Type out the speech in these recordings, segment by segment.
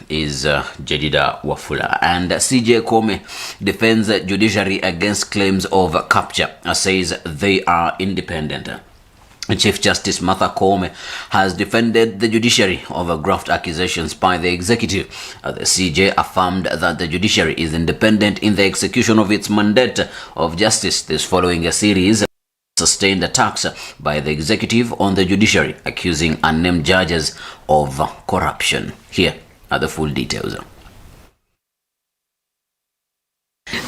is Jedida Wafula. And CJ Koome defends Judiciary against claims of capture, says they are independent. Chief Justice Martha Koome has defended the judiciary over graft accusations by the executive. The CJ affirmed that the judiciary is independent in the execution of its mandate of justice. This following a series of sustained attacks by the executive on the judiciary, accusing unnamed judges of corruption. Here are the full details.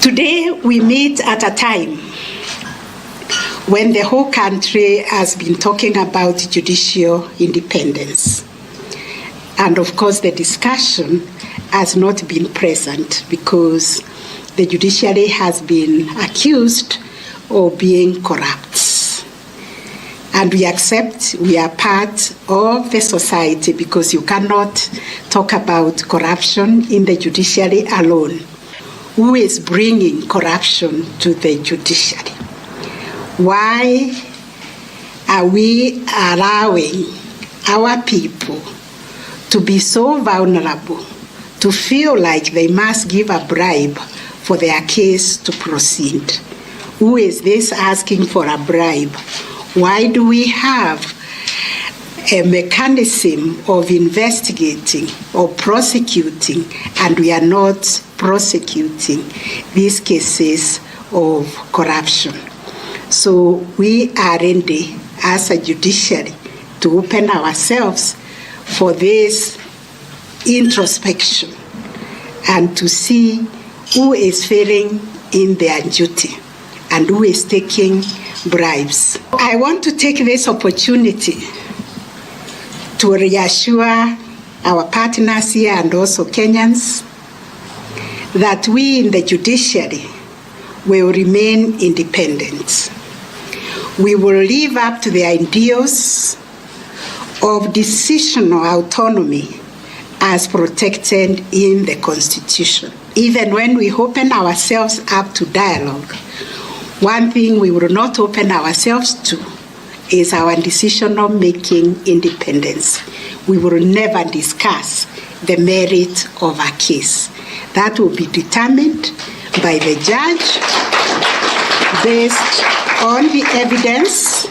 Today we meet at a time when the whole country has been talking about judicial independence. And of course the discussion has not been present because the judiciary has been accused of being corrupt. And we accept we are part of the society because you cannot talk about corruption in the judiciary alone. Who is bringing corruption to the judiciary? Why are we allowing our people to be so vulnerable, to feel like they must give a bribe for their case to proceed? Who is this asking for a bribe? Why do we have a mechanism of investigating or prosecuting and we are not prosecuting these cases of corruption? So we are ready as a judiciary to open ourselves for this introspection and to see who is failing in their duty and who is taking bribes. I want to take this opportunity to reassure our partners here and also Kenyans that we in the judiciary will remain independent. We will live up to the ideals of decisional autonomy as protected in the Constitution. Even when we open ourselves up to dialogue, one thing we will not open ourselves to is our decisional making independence. We will never discuss the merit of a case. That will be determined by the judge based on the evidence,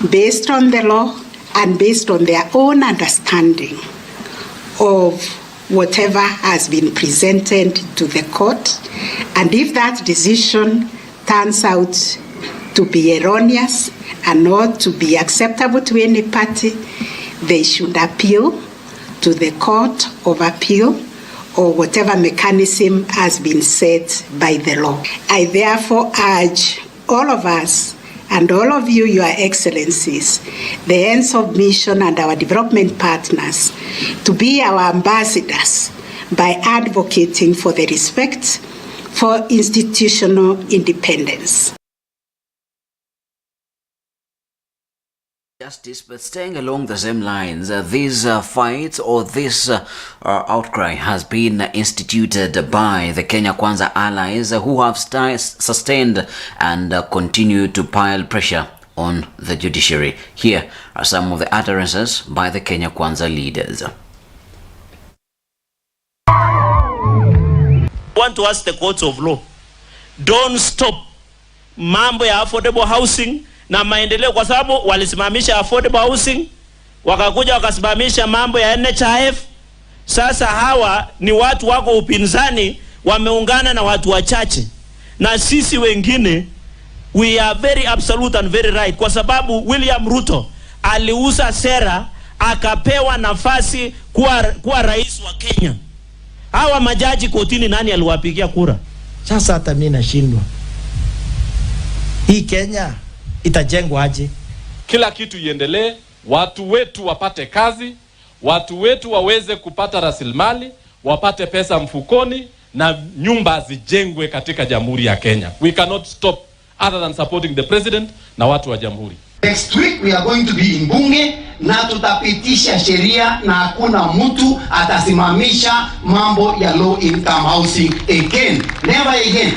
based on the law, and based on their own understanding of whatever has been presented to the court. And if that decision turns out to be erroneous and not to be acceptable to any party, they should appeal to the Court of Appeal or whatever mechanism has been set by the law. I therefore urge all of us and all of you, Your Excellencies, the ends of mission and our development partners, to be our ambassadors by advocating for the respect for institutional independence. Justice, but staying along the same lines, these fights or this outcry has been instituted by the Kenya Kwanza allies who have sustained and continue to pile pressure on the judiciary. Here are some of the utterances by the Kenya Kwanza leaders. I want to ask the courts of law, don't stop mambo ya affordable housing na maendeleo, kwa sababu walisimamisha affordable housing, wakakuja wakasimamisha mambo ya NHIF. Sasa hawa ni watu wako upinzani wameungana na watu wachache, na sisi wengine we are very absolute and very right, kwa sababu William Ruto aliuza sera akapewa nafasi kuwa rais wa Kenya. Hawa majaji kotini nani aliwapigia kura? Sasa hata mimi nashindwa, hii Kenya itajengwa aje? Kila kitu iendelee, watu wetu wapate kazi, watu wetu waweze kupata rasilimali, wapate pesa mfukoni, na nyumba zijengwe katika Jamhuri ya Kenya. We cannot stop other than supporting the president na watu wa Jamhuri. Next week we are going to be in bunge na tutapitisha sheria na hakuna mtu atasimamisha mambo ya low income housing again. Never again.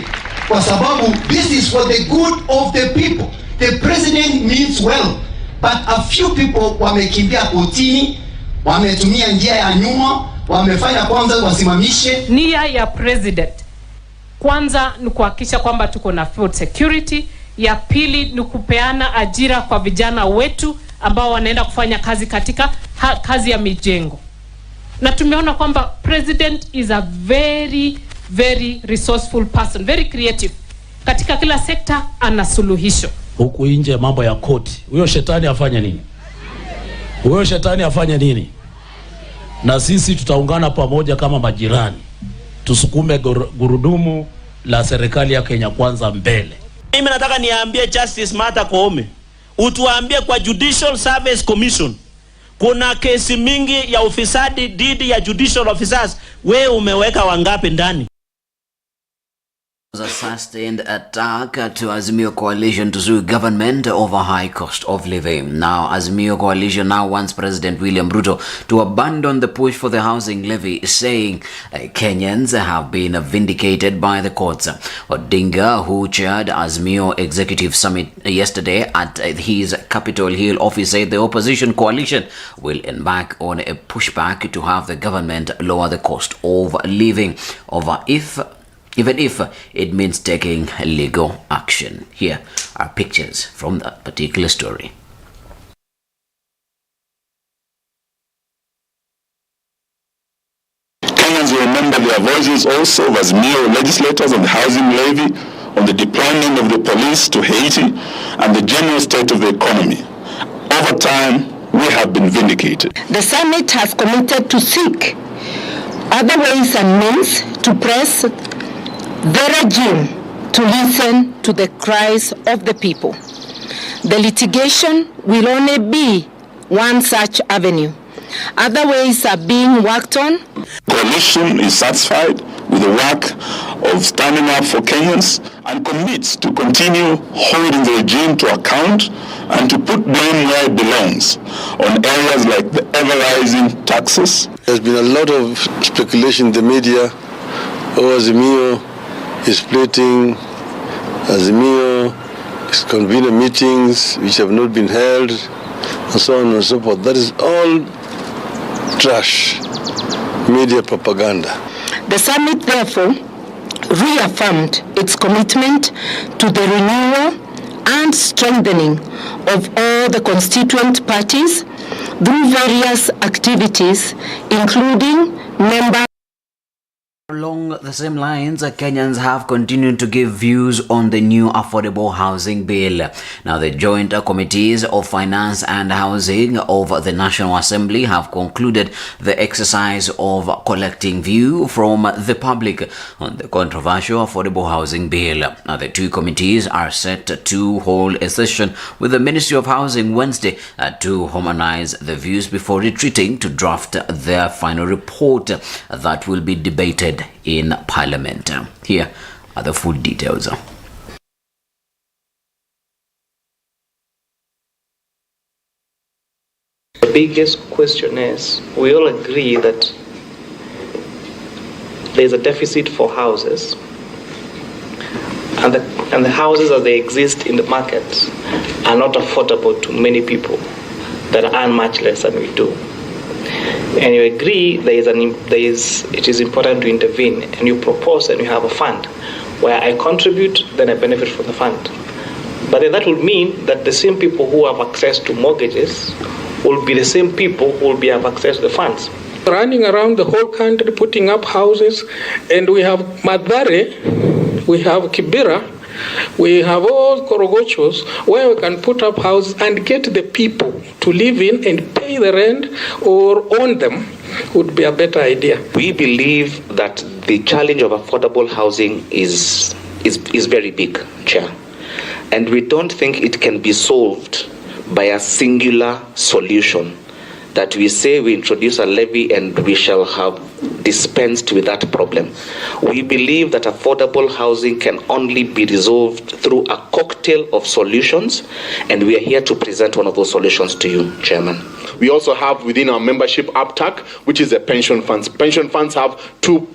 Kwa sababu this is for the good of the people. The president means well, but a few people wamekimbia kotini, wametumia njia ya nyuma, wamefanya kwanza wasimamishe. Nia ya president kwanza ni kuhakikisha kwamba tuko na food security. Ya pili ni kupeana ajira kwa vijana wetu ambao wanaenda kufanya kazi katika kazi ya mijengo. Na tumeona kwamba president is a very very resourceful person, very creative. Katika kila sekta ana suluhisho. Huku nje mambo ya koti, huyo shetani afanye nini? Huyo shetani afanye nini? Na sisi tutaungana pamoja kama majirani, tusukume gurudumu la serikali ya Kenya Kwanza mbele. Mimi nataka niambie Justice Martha Koome, utuambie kwa Judicial Service Commission kuna kesi mingi ya ufisadi dhidi ya judicial officers, wewe umeweka wangapi ndani? A sustained attack to Azimio coalition to sue government over high cost of living. Now, Azimio coalition now wants President William Ruto to abandon the push for the housing levy, saying Kenyans have been vindicated by the courts. Odinga, who chaired Azimio Executive Summit yesterday at his Capitol Hill office, said the opposition coalition will embark on a pushback to have the government lower the cost of living, even if it means taking legal action. Here are pictures from that particular story. Kenyans will remember their voices also as mere legislators on the housing levy, on the deployment of the police to Haiti, and the general state of the economy. Over time, we have been vindicated. The summit has committed to seek other ways and means to press the regime to listen to the cries of the people. The litigation will only be one such avenue. Other ways are being worked on. Coalition is satisfied with the work of standing up for Kenyans and commits to continue holding the regime to account and to put blame where it belongs on areas like the ever-rising taxes. There's been a lot of speculation in the media. Azimio is splitting, Azimio is convening meetings which have not been held, and so on and so forth. That is all trash media propaganda. The summit therefore reaffirmed its commitment to the renewal and strengthening of all the constituent parties through various activities, including member. Along the same lines, Kenyans have continued to give views on the new affordable housing bill. Now, the joint committees of finance and housing of the National Assembly have concluded the exercise of collecting view from the public on the controversial affordable housing bill. Now, the two committees are set to hold a session with the Ministry of Housing Wednesday to harmonize the views before retreating to draft their final report that will be debated in Parliament. Here are the full details. The biggest question is, we all agree that there's a deficit for houses, and the houses as they exist in the market are not affordable to many people that earn much less than we do. And you agree it is important to intervene, and you propose and you have a fund where I contribute, then I benefit from the fund. But then that would mean that the same people who have access to mortgages will be the same people who will have access to the funds. Running around the whole country putting up houses, and we have Madare, we have Kibera, we have all Korogochos where we can put up houses and get the people to live in and pay the rent or own them would be a better idea. We believe that the challenge of affordable housing is very big, Chair. And we don't think it can be solved by a singular solution. That we say we introduce a levy and we shall have dispensed with that problem. We believe that affordable housing can only be resolved through a cocktail of solutions, and we are here to present one of those solutions to you, Chairman. We also have within our membership APTAC, which is the pension funds. Pension funds have 2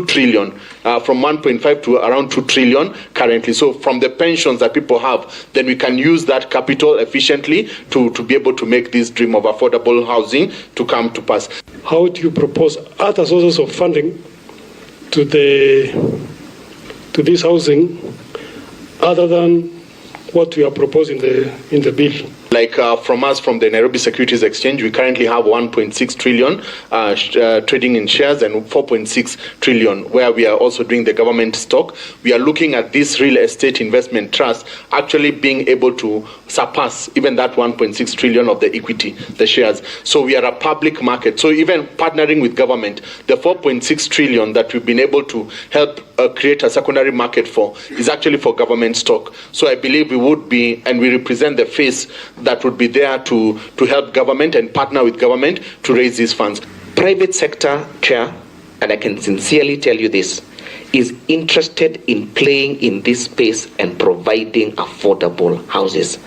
trillion, from 1.5 to around 2 trillion currently. So from the pensions that people have, then we can use that capital efficiently to be able to make this dream of affordable housing to come to pass. How do you propose other sources of funding to this housing other than what we are proposing in the bill? Like from the Nairobi Securities Exchange, we currently have 1.6 trillion trading in shares and 4.6 trillion where we are also doing the government stock. We are looking at this real estate investment trust actually being able to surpass even that 1.6 trillion of the equity, the shares. So we are a public market. So even partnering with government, the 4.6 trillion that we've been able to help create a secondary market for is actually for government stock. So I believe we would be, and we represent the face that would be there to help government and partner with government to raise these funds. Private sector, Chair, and I can sincerely tell you this, is interested in playing in this space and providing affordable houses.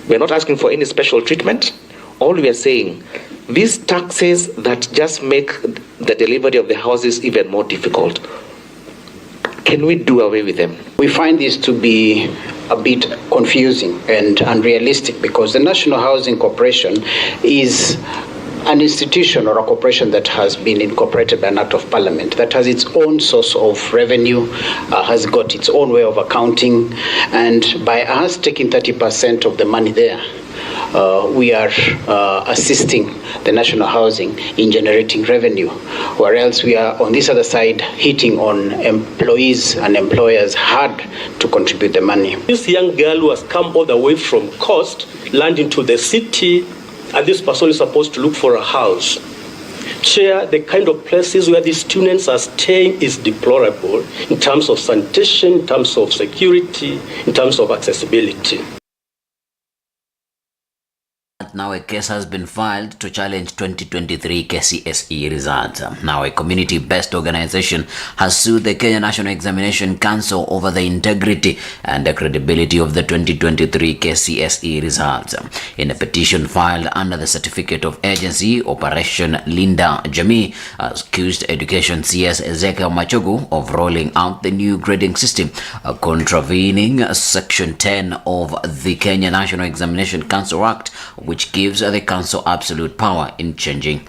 We're not asking for any special treatment. All we are saying, these taxes that just make the delivery of the houses even more difficult, can we do away with them? We find this to be a bit confusing and unrealistic because the National Housing Corporation is an institution or a corporation that has been incorporated by an act of parliament, that has its own source of revenue, has got its own way of accounting, and by us taking 30% of the money there, we are assisting the national housing in generating revenue, whereas we are on this other side hitting on employees and employers hard to contribute the money. This young girl who has come all the way from Coast, landing to the city, and this person is supposed to look for a house. Chair, the kind of places where these students are staying is deplorable in terms of sanitation, in terms of security, in terms of accessibility. Now a case has been filed to challenge 2023 KCSE results. Now a community-based organization has sued the Kenya National Examination Council over the integrity and the credibility of the 2023 KCSE results. In a petition filed under the Certificate of Agency, Operation Linda Jamii accused Education CS Ezekiel Machogu of rolling out the new grading system, contravening Section 10 of the Kenya National Examination Council Act, which gives the council absolute power in changing